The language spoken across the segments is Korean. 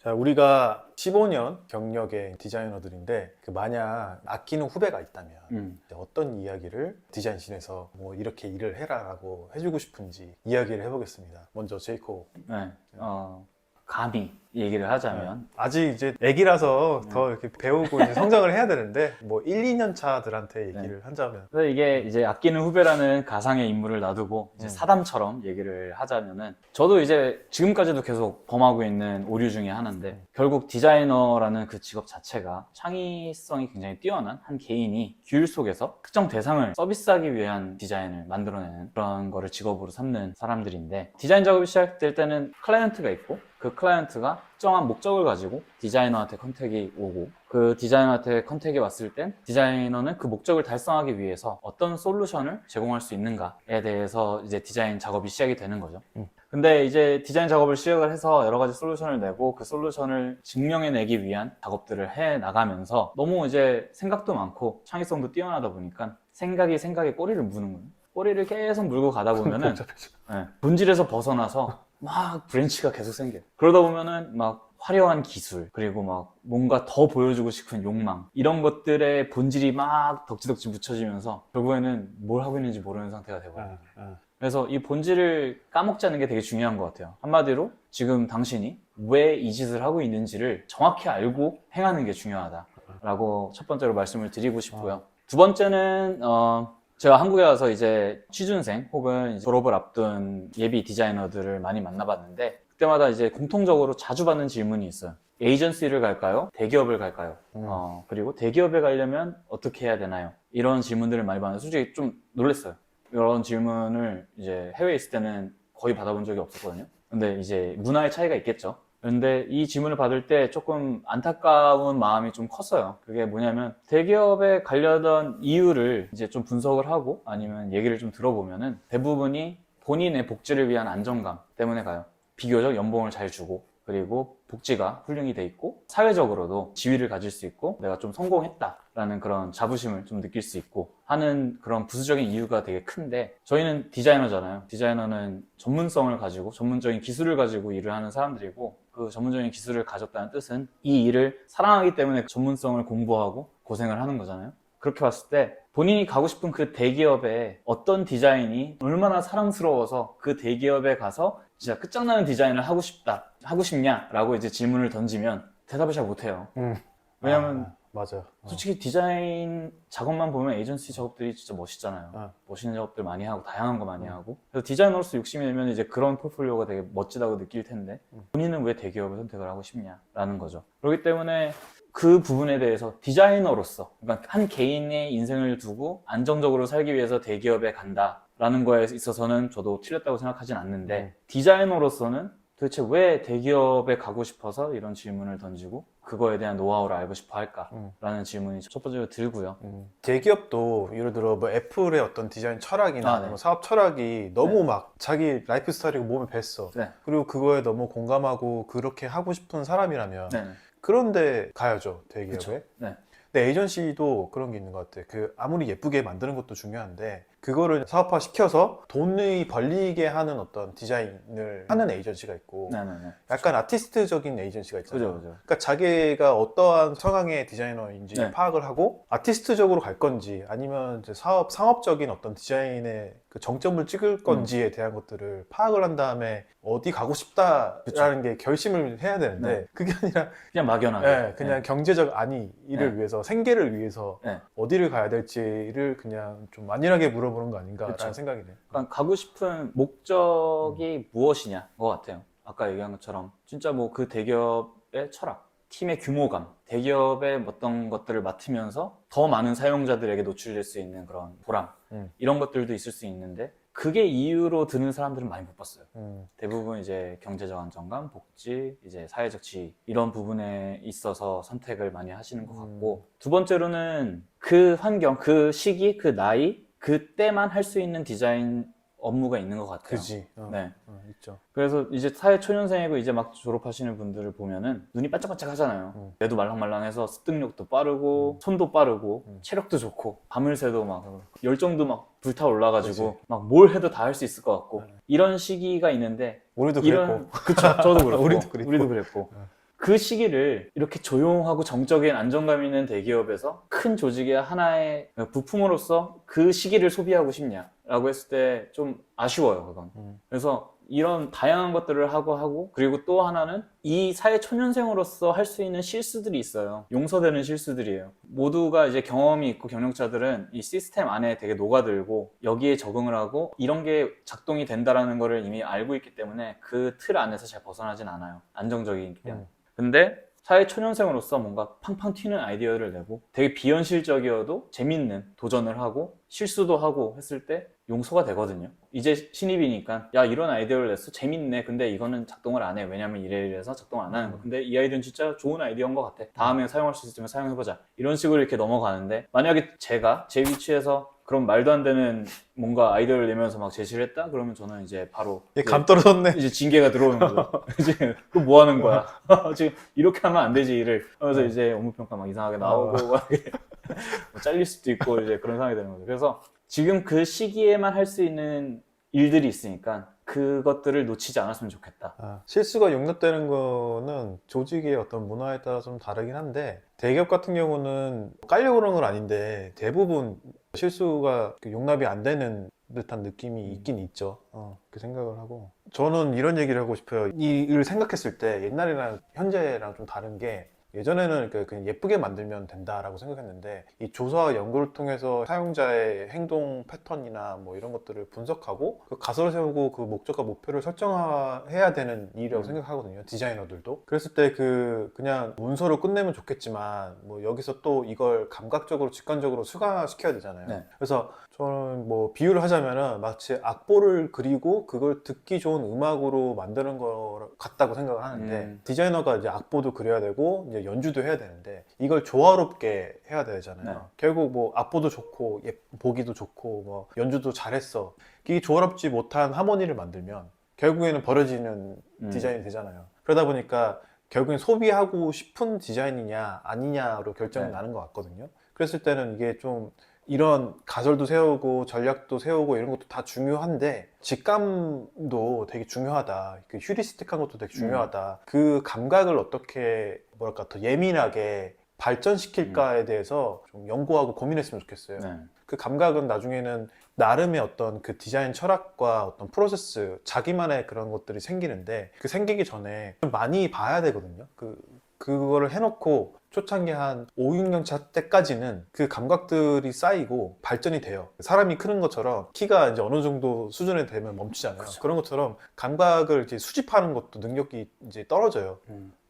자, 우리가 15년 경력의 디자이너들인데 만약 아끼는 후배가 있다면 어떤 이야기를 디자인실에서 뭐 이렇게 일을 해라라고 해주고 싶은지 이야기를 해보겠습니다. 먼저 제이콥. 네, 감히 얘기를 하자면 아직 이제 애기라서 더 이렇게 배우고 이제 성장을 해야 되는데 뭐 1, 2년 차들한테 얘기를 한다면 그래서 이게 이제 아끼는 후배라는 가상의 인물을 놔두고 이제 사담처럼 얘기를 하자면은 저도 이제 지금까지도 계속 범하고 있는 오류 중에 하나인데 결국 디자이너라는 그 직업 자체가 창의성이 굉장히 뛰어난 한 개인이 규율 속에서 특정 대상을 서비스하기 위한 디자인을 만들어내는 그런 거를 직업으로 삼는 사람들인데 디자인 작업이 시작될 때는 클라이언트가 있고 그 클라이언트가 특정한 목적을 가지고 디자이너한테 컨택이 오고 그 디자이너한테 컨택이 왔을 땐 디자이너는 그 목적을 달성하기 위해서 어떤 솔루션을 제공할 수 있는가에 대해서 이제 디자인 작업이 시작이 되는 거죠. 근데 이제 디자인 작업을 시작을 해서 여러 가지 솔루션을 내고 그 솔루션을 증명해내기 위한 작업들을 해 나가면서 너무 이제 생각도 많고 창의성도 뛰어나다 보니까 생각에 꼬리를 무는 거예요. 꼬리를 계속 물고 가다 보면은 본질에서 벗어나서 막 브랜치가 계속 생겨요. 그러다 보면은 막 화려한 기술, 그리고 막 뭔가 더 보여주고 싶은 욕망, 이런 것들의 본질이 막 덕지덕지 묻혀지면서 결국에는 뭘 하고 있는지 모르는 상태가 되어버려요. 그래서 이 본질을 까먹지 않는 게 되게 중요한 것 같아요. 한마디로 지금 당신이 왜 이 짓을 하고 있는지를 정확히 알고 행하는 게 중요하다라고 첫 번째로 말씀을 드리고 싶고요. 두 번째는 제가 한국에 와서 이제 취준생 혹은 졸업을 앞둔 예비 디자이너들을 많이 만나봤는데 그때마다 이제 공통적으로 자주 받는 질문이 있어요. 에이전시를 갈까요? 대기업을 갈까요? 그리고 대기업에 가려면 어떻게 해야 되나요? 이런 질문들을 많이 받는데 솔직히 좀 놀랐어요. 이런 질문을 이제 해외에 있을 때는 거의 받아본 적이 없었거든요. 근데 이제 문화의 차이가 있겠죠. 근데 이 질문을 받을 때 조금 안타까운 마음이 좀 컸어요. 그게 뭐냐면 대기업에 가려던 이유를 이제 좀 분석을 하고 아니면 얘기를 좀 들어보면은 대부분이 본인의 복지를 위한 안정감 때문에 가요. 비교적 연봉을 잘 주고 그리고 복지가 훌륭히 돼 있고 사회적으로도 지위를 가질 수 있고 내가 좀 성공했다라는 그런 자부심을 좀 느낄 수 있고 하는 그런 부수적인 이유가 되게 큰데 저희는 디자이너잖아요. 디자이너는 전문성을 가지고 전문적인 기술을 가지고 일을 하는 사람들이고 그 전문적인 기술을 가졌다는 뜻은 이 일을 사랑하기 때문에 전문성을 공부하고 고생을 하는 거잖아요. 그렇게 봤을 때 본인이 가고 싶은 그 대기업에 어떤 디자인이 얼마나 사랑스러워서 그 대기업에 가서 진짜 끝장나는 디자인을 하고 싶냐라고 이제 질문을 던지면 대답을 잘 못해요. 왜냐면 맞아. 솔직히 디자인 작업만 보면 에이전시 작업들이 진짜 멋있잖아요. 멋있는 작업들 많이 하고 다양한 거 많이 하고 그래서 디자이너로서 욕심이 내면 이제 그런 포트폴리오가 되게 멋지다고 느낄 텐데 본인은 왜 대기업을 선택을 하고 싶냐라는 거죠. 그렇기 때문에 그 부분에 대해서 디자이너로서 그러니까 한 개인의 인생을 두고 안정적으로 살기 위해서 대기업에 간다라는 거에 있어서는 저도 틀렸다고 생각하진 않는데 디자이너로서는 도대체 왜 대기업에 가고 싶어서 이런 질문을 던지고 그거에 대한 노하우를 알고 싶어 할까라는 질문이 첫 번째로 들고요. 대기업도 예를 들어 뭐 애플의 어떤 디자인 철학이나 뭐 사업 철학이 너무 막 자기 라이프 스타일이고 몸에 뱄어. 그리고 그거에 너무 공감하고 그렇게 하고 싶은 사람이라면 그런데 가야죠, 대기업에. 근데 에이전시도 그런 게 있는 것 같아. 그 아무리 예쁘게 만드는 것도 중요한데 그거를 사업화 시켜서 돈이 벌리게 하는 어떤 디자인을 하는 에이전시가 있고 약간 아티스트적인 에이전시가 있잖아요. 그러니까 자기가 어떠한 성향의 디자이너인지 파악을 하고 아티스트적으로 갈 건지 아니면 이제 상업적인 어떤 디자인의 그 정점을 찍을 건지에 대한 것들을 파악을 한 다음에 어디 가고 싶다라는 게 결심을 해야 되는데 그게 아니라 그냥 막연하게 그냥 경제적 안위를 위해서 생계를 위해서 어디를 가야 될지를 그냥 좀 만연하게 물어보는 거 아닌가라는 생각이 돼요. 그러니까 가고 싶은 목적이 무엇이냐 것 같아요. 아까 얘기한 것처럼 진짜 뭐 그 대기업의 철학, 팀의 규모감, 대기업의 어떤 것들을 맡으면서 더 많은 사용자들에게 노출될 수 있는 그런 보람 이런 것들도 있을 수 있는데 그게 이유로 드는 사람들은 많이 못 봤어요. 대부분 이제 경제적 안정감, 복지, 이제 사회적 지위 이런 부분에 있어서 선택을 많이 하시는 것 같고 두 번째로는 그 환경, 그 시기, 그 나이 그때만 할 수 있는 디자인 업무가 있는 것 같아요. 그지. 있죠. 그래서 이제 사회 초년생이고 이제 막 졸업하시는 분들을 보면은 눈이 반짝반짝 하잖아요. 뇌도 말랑말랑해서 습득력도 빠르고 손도 빠르고 체력도 좋고 밤을 새도 막 열정도 막 불타 올라가지고 막 뭘 해도 다 할 수 있을 것 같고 이런 시기가 있는데 우리도 그랬고. 그쵸, 저도 그렇고 우리도 그랬고. 우리도 그랬고 그 시기를 이렇게 조용하고 정적인 안정감 있는 대기업에서 큰 조직의 하나의 부품으로서 그 시기를 소비하고 싶냐라고 했을 때 좀 아쉬워요, 그건. 그래서 이런 다양한 것들을 하고 그리고 또 하나는 이 사회 초년생으로서 할 수 있는 실수들이 있어요. 용서되는 실수들이에요. 모두가 이제 경험이 있고 경력자들은 이 시스템 안에 되게 녹아들고 여기에 적응을 하고 이런 게 작동이 된다라는 거를 이미 알고 있기 때문에 그 틀 안에서 잘 벗어나진 않아요. 안정적이기 때문에. 근데 사회 초년생으로서 뭔가 팡팡 튀는 아이디어를 내고 되게 비현실적이어도 재밌는 도전을 하고 실수도 하고 했을 때 용서가 되거든요. 이제 신입이니까 야 이런 아이디어를 냈어 재밌네. 근데 이거는 작동을 안 해. 왜냐면 이래서 작동 안 하는 거. 근데 이 아이디어는 진짜 좋은 아이디어인 것 같아. 다음에 사용할 수 있으면 사용해보자. 이런 식으로 이렇게 넘어가는데 만약에 제가 제 위치에서 그런 말도 안 되는 뭔가 아이디어를 내면서 막 제시를 했다? 그러면 저는 이제 바로 감 떨어졌네. 이제 징계가 들어오는 거죠. 이제 그거 뭐 하는 거야? 지금 이렇게 하면 안 되지 일을. 그래서 이제 업무평가 막 이상하게 나오고 막 뭐 잘릴 수도 있고 이제 그런 상황이 되는 거죠. 그래서 지금 그 시기에만 할 수 있는 일들이 있으니까 그것들을 놓치지 않았으면 좋겠다. 실수가 용납되는 거는 조직의 어떤 문화에 따라 좀 다르긴 한데 대기업 같은 경우는 깔려고 그런 건 아닌데 대부분 실수가 용납이 안 되는 듯한 느낌이 있긴 있죠. 그 생각을 하고 저는 이런 얘기를 하고 싶어요. 이 일을 생각했을 때 옛날이랑 현재랑 좀 다른 게 예전에는 그냥 예쁘게 만들면 된다라고 생각했는데 이 조사와 연구를 통해서 사용자의 행동 패턴이나 뭐 이런 것들을 분석하고 그 가설을 세우고 그 목적과 목표를 설정해야 되는 일이라고 생각하거든요. 디자이너들도. 그랬을 때 그냥 문서로 끝내면 좋겠지만 뭐 여기서 또 이걸 감각적으로 직관적으로 수강시켜야 되잖아요. 네. 그래서 저는 뭐 비유를 하자면은 마치 악보를 그리고 그걸 듣기 좋은 음악으로 만드는 것 같다고 생각을 하는데 디자이너가 이제 악보도 그려야 되고 이제 연주도 해야 되는데 이걸 조화롭게 해야 되잖아요. 네. 결국 뭐 악보도 좋고 보기도 좋고 뭐 연주도 잘했어. 이게 조화롭지 못한 하모니를 만들면 결국에는 버려지는 디자인이 되잖아요. 그러다 보니까 결국엔 소비하고 싶은 디자인이냐 아니냐로 결정이 네. 나는 것 같거든요. 그랬을 때는 이게 좀 이런 가설도 세우고 전략도 세우고 이런 것도 다 중요한데 직감도 되게 중요하다. 그 휴리스틱한 것도 되게 중요하다. 그 감각을 어떻게 뭐랄까 더 예민하게 발전시킬까에 대해서 좀 연구하고 고민했으면 좋겠어요. 네. 그 감각은 나중에는 나름의 어떤 그 디자인 철학과 어떤 프로세스, 자기만의 그런 것들이 생기는데 그 생기기 전에 좀 많이 봐야 되거든요. 그거를 해놓고 초창기 한 5, 6년 차 때까지는 그 감각들이 쌓이고 발전이 돼요. 사람이 크는 것처럼 키가 이제 어느 정도 수준에 되면 멈추잖아요. 그렇죠. 그런 것처럼 감각을 이제 수집하는 것도 능력이 이제 떨어져요.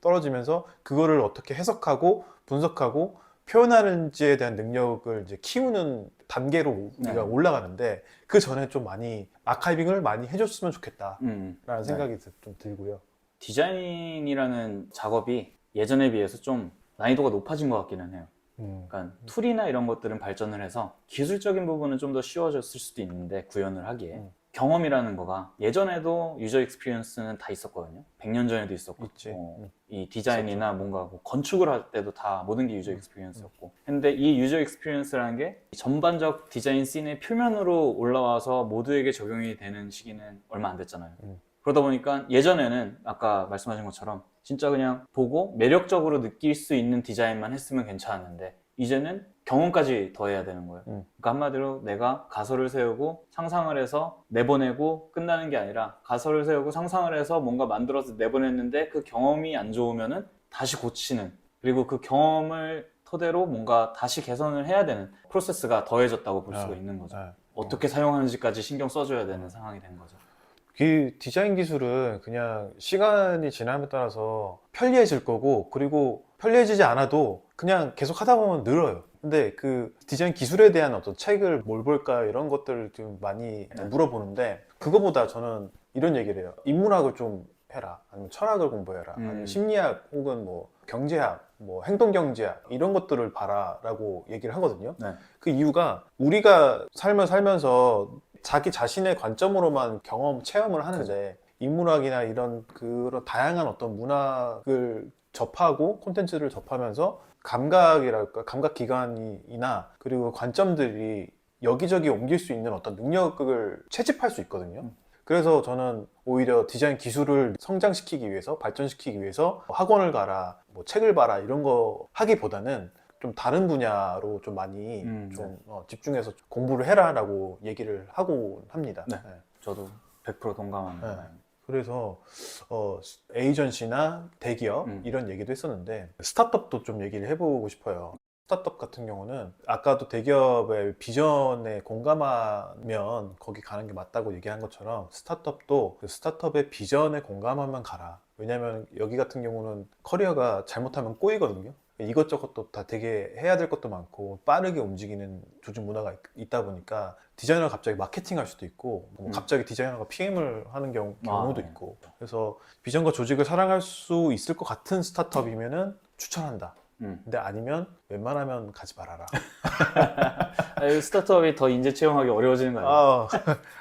떨어지면서 그거를 어떻게 해석하고 분석하고 표현하는지에 대한 능력을 이제 키우는 단계로 우리가 올라가는데 그 전에 좀 많이 아카이빙을 많이 해줬으면 좋겠다라는 생각이 좀 들고요. 디자인이라는 작업이 예전에 비해서 좀 난이도가 높아진 것 같기는 해요. 그러니까 툴이나 이런 것들은 발전을 해서 기술적인 부분은 좀 더 쉬워졌을 수도 있는데 구현을 하기에 경험이라는 거가 예전에도 유저 익스피리언스는 다 있었거든요. 100년 전에도 있었고 이 디자인이나 뭔가 뭐 건축을 할 때도 다 모든 게 유저 익스피리언스였고 근데 이 유저 익스피리언스라는 게 전반적 디자인 씬의 표면으로 올라와서 모두에게 적용이 되는 시기는 얼마 안 됐잖아요. 그러다 보니까 예전에는 아까 말씀하신 것처럼 진짜 그냥 보고 매력적으로 느낄 수 있는 디자인만 했으면 괜찮았는데 이제는 경험까지 더해야 되는 거예요. 그러니까 한마디로 내가 가설을 세우고 상상을 해서 내보내고 끝나는 게 아니라 가설을 세우고 상상을 해서 뭔가 만들어서 내보냈는데 그 경험이 안 좋으면은 다시 고치는 그리고 그 경험을 토대로 뭔가 다시 개선을 해야 되는 프로세스가 더해졌다고 볼 수가 있는 거죠. 어떻게 사용하는지까지 신경 써줘야 되는 상황이 된 거죠. 그 디자인 기술은 그냥 시간이 지남에 따라서 편리해질 거고 그리고 편리해지지 않아도 그냥 계속 하다 보면 늘어요. 근데 그 디자인 기술에 대한 어떤 책을 뭘 볼까 이런 것들을 좀 많이 물어보는데 그거보다 저는 이런 얘기를 해요. 인문학을 좀 해라 아니면 철학을 공부해라 아니면 심리학 혹은 뭐 경제학 뭐 행동경제학 이런 것들을 봐라 라고 얘기를 하거든요. 그 이유가 우리가 삶을 살면서 자기 자신의 관점으로만 경험, 체험을 하는데 인문학이나 이런 그런 다양한 어떤 문학을 접하고 콘텐츠를 접하면서 감각이랄까 감각 기관이나 그리고 관점들이 여기저기 옮길 수 있는 어떤 능력을 채집할 수 있거든요. 그래서 저는 오히려 디자인 기술을 성장시키기 위해서, 발전시키기 위해서 학원을 가라, 뭐 책을 봐라 이런 거 하기보다는 좀 다른 분야로 좀 많이 좀 집중해서 공부를 해라라고 얘기를 하고 합니다. 네. 저도 100% 동감합니다. 네. 그래서 에이전시나 대기업 이런 얘기도 했었는데 스타트업도 좀 얘기를 해보고 싶어요. 스타트업 같은 경우는 아까도 대기업의 비전에 공감하면 거기 가는 게 맞다고 얘기한 것처럼 스타트업도 그 스타트업의 비전에 공감하면 가라. 왜냐면 여기 같은 경우는 커리어가 잘못하면 꼬이거든요. 이것저것도 다 되게 해야 될 것도 많고 빠르게 움직이는 조직 문화가 있다 보니까 디자이너가 갑자기 마케팅 할 수도 있고 뭐 갑자기 디자이너가 PM을 하는 경우도 있고, 그래서 비전과 조직을 사랑할 수 있을 것 같은 스타트업이면은 추천한다. 근데 아니면 웬만하면 가지 말아라. 스타트업이 더 인재 채용하기 어려워지는 거 아니에요?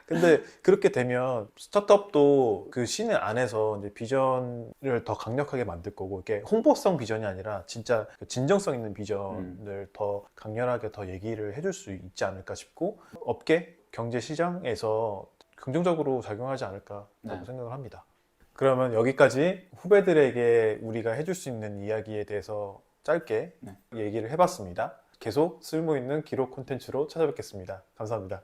근데 그렇게 되면 스타트업도 그 시내 안에서 이제 비전을 더 강력하게 만들 거고, 이게 홍보성 비전이 아니라 진짜 그 진정성 있는 비전을 더 강렬하게 더 얘기를 해줄 수 있지 않을까 싶고, 업계, 경제 시장에서 긍정적으로 작용하지 않을까 생각을 합니다. 그러면 여기까지 후배들에게 우리가 해줄 수 있는 이야기에 대해서 짧게 얘기를 해봤습니다. 계속 쓸모있는 기록 콘텐츠로 찾아뵙겠습니다. 감사합니다.